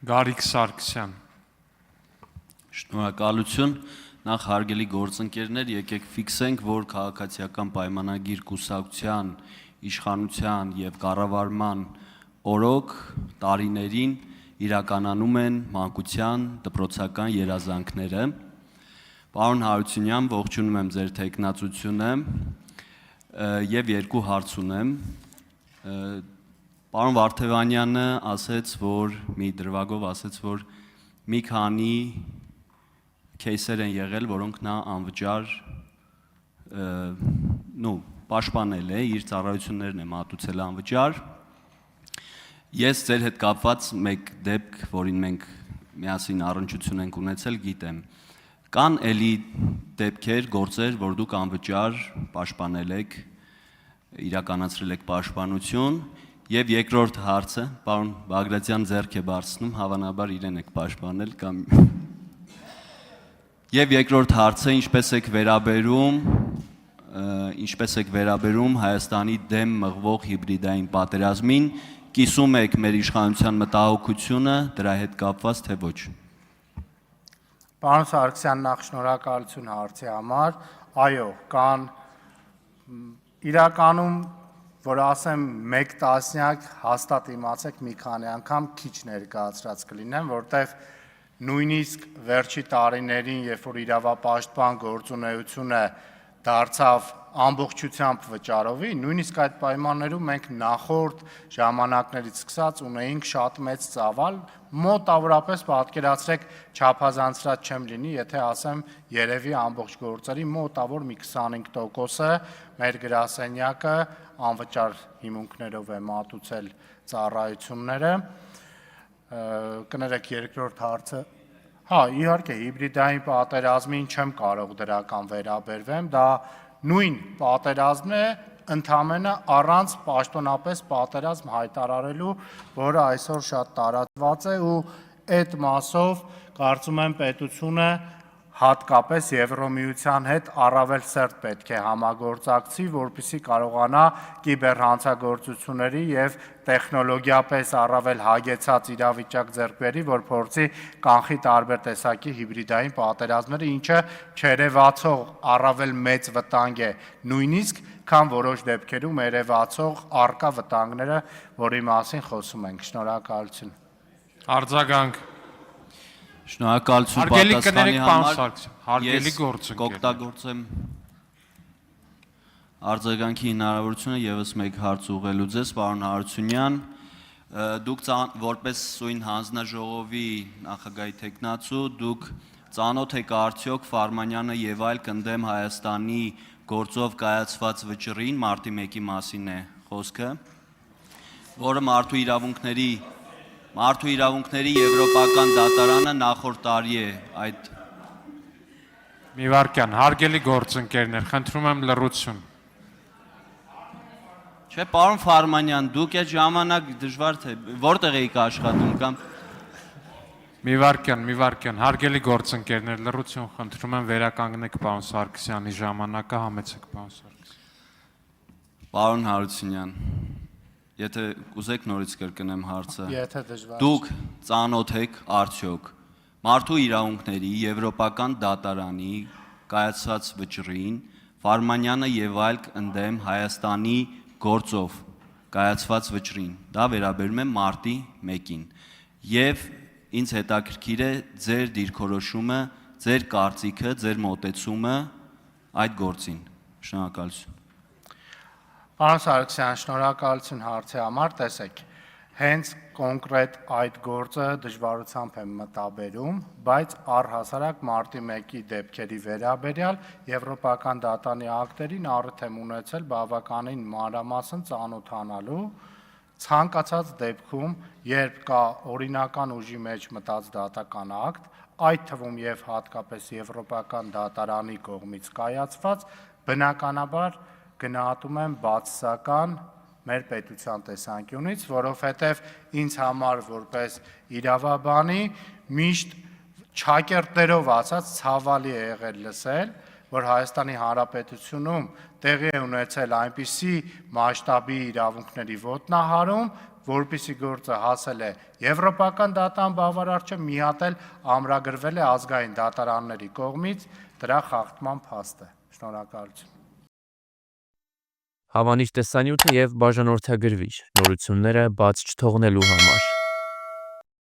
Գարիկ Սարգսյան։ Շնորհակալություն, նախ հարգելի գործընկերներ, եկեք ֆիքսենք, որ քաղաքացիական պայմանագիր կուսակցության, իշխանության եւ կառավարման օրոք տարիներին իրականանում են մանկության դպրոցական երազանքները։ Պարոն Հարությունյան, ողջունում եմ ձեր թեկնածությունը եւ երկու հարց ունեմ։ Պարոն Վարդևանյանը ասեց, որ մի դրվագով ասեց, որ մի քանի кейսեր են եղել, որոնք նա անվճար պաշտպանել է, իր ծառայություններն է մատուցել անվճար։ Ես ձեր հետ կապված մեկ դեպք, որին մենք միասին առնչություն ենք ունեցել, գիտեմ։ Կան էլի դեպքեր, գործեր, որ դուք անվճար պաշտպանել եք, իրականացրել եք պաշտպանություն, եւ երկրորդ հարցը, պարոն Բագրատյան ձեռք է բարձրանում, հավանաբար իրեն եք պաշտպանել կամ եւ երկրորդ հարցը, ինչպես եք վերաբերում Հայաստանի դեմ մղվող հիբրիդային պատերազմին, կիսում եք մեր իշխանության մտահոգությունը դրա հետ կապված, թե ոչ։ Պարոն Սարգսյան, նախ շնորհակալություն հարցի համար։ Այո, կան իրականում, որ ասեմ 1 տասնյակ հաստատ իմացեք մի քանի անգամ քիչ ներկայացրած կլինեմ, որտեղ նույնիսկ վերջի տարիներին, երբ որ իրավապաշտպան գործունեությունը դարձավ ամբողջությամբ վճարովի, նույնիսկ այդ պայմաններում մենք նախորդ ժամանակներից սկսած ունեինք շատ մեծ ծավալ, մոտավորապես պատկերացրեք չափազանցրած չեմ լինի, եթե ասեմ երևի ամբողջ գործերի մոտավոր մի 25%-ը մեր գրասենյակը անվճար հիմունքներով է մատուցել ծառայությունները։ Կներեք երկրորդ հարցը։ Հա, իհարկե հիբրիդային պատերազմին չեմ կարող դրական վերաբերվեմ, դա նույն պատերազմն է, ընդամենը առանց պաշտոնապես պատերազմ հայտարարելու, որը այսօր շատ տարածված է ու այդ մասով կարծում եմ պետությունը հատկապես Եվրոմիության հետ առավել սերտ պետք է համագործակցի, որպեսզի կարողանա կիբերհանցագործությունների եւ տեխնոլոգիապես առավել հագեցած իրավիճակ ձեռք բերի, որ փորձի կանխի տարբեր տեսակի հիբրիդային պատերազմները, ինչը չերևացող առավել մեծ վտանգ է նույնիսկ, քան որոշ դեպքերում երևացող արկա վտանգները, որի մասին խոսում ենք։ Շնորհակալություն։ Արձագանք։ Շնորհակալություն պատասխանի համար։ Հարգելի գործընկերներ, կօգտագործեմ արձագանքի հնարավորությունը եւս մեկ հարց ուղղելու ձեզ, պարոն Հարությունյան, դուք որպես սույն հանձնաժողովի նախագահի թեկնածու, դուք ծանոթ եք արդյոք Ֆարմանյանը եւ այլ կնդեմ Հայաստանի գործով կայացված վճռին, մարտի 1-ի մասին է խոսքը, որը Մարդու իրավունքների Եվրոպական դատարանը նախորդ տարի է այդ։ մի վարքյան, հարգելի գործընկերներ, խնդրում եմ լռություն։ Չէ, պարոն Ֆարմանյան, դուք այդ ժամանակ դժվար թե որտեղ եք աշխատում կամ մի վարքյան, հարգելի գործընկերներ, լռություն խնդրում եմ վերականգնեք պարոն Սարգսյանի ժամանակը, համեցեք պարոն Սարգսյան։ Պարոն Հարությունյան, եթե կուզեք նորից կրկնեմ հարցը, Եթե դժվար դուք ծանոթ եք արդյոք Մարդու իրավունքների Եվրոպական դատարանի կայացած վճռին, Ֆարմանյանը եւ այլ ընդդեմ Հայաստանի գործով կայացված վճռին, դա վերաբերում է մարտի 1-ին, եւ ինձ հետաքրքիր է ձեր դիրքորոշումը, ձեր կարծիքը, ձեր մոտեցումը այդ գործին։ Շնորհակալություն։ Պարոն Սարգսյան, շնորհակալություն հարցի համար, տեսեք, հենց կոնկրետ այդ գործը դժվարությամբ եմ մտաբերում, բայց առհասարակ մարտի 1-ի դեպքերի վերաբերյալ Եվրոպական դատարանի ակտերին առիթ եմ ունեցել բավականին մանրամասն ծանոթանալու, ցանկացած դեպքում, երբ կա օրինական ուժի մեջ մտած դատական ակտ, այդ թվում եւ հատկապես Եվրոպական դատարանի կողմից կայացված, բնականաբար գնահատում եմ բացասական մեր պետության տեսանկյունից, որովհետև ինձ համար որպես իրավաբանի միշտ չակերտներով ասած ցավալի է եղել լսել, որ Հայաստանի Հանրապետությունում տեղի է ունեցել այնպիսի մասշտաբի իրավունքների ոտնահարում, որպիսի գործը հասել է եվրոպական դատան բավարար չէ, մի հատ էլ ամրագրվել է ազգային դատարանների կողմից դրա խախտման փաստ է։ Շնորհակալություն։ Հավանիր տեսանյութը եւ բաժանորդագրվիր նորությունները բաց չթողնելու համար։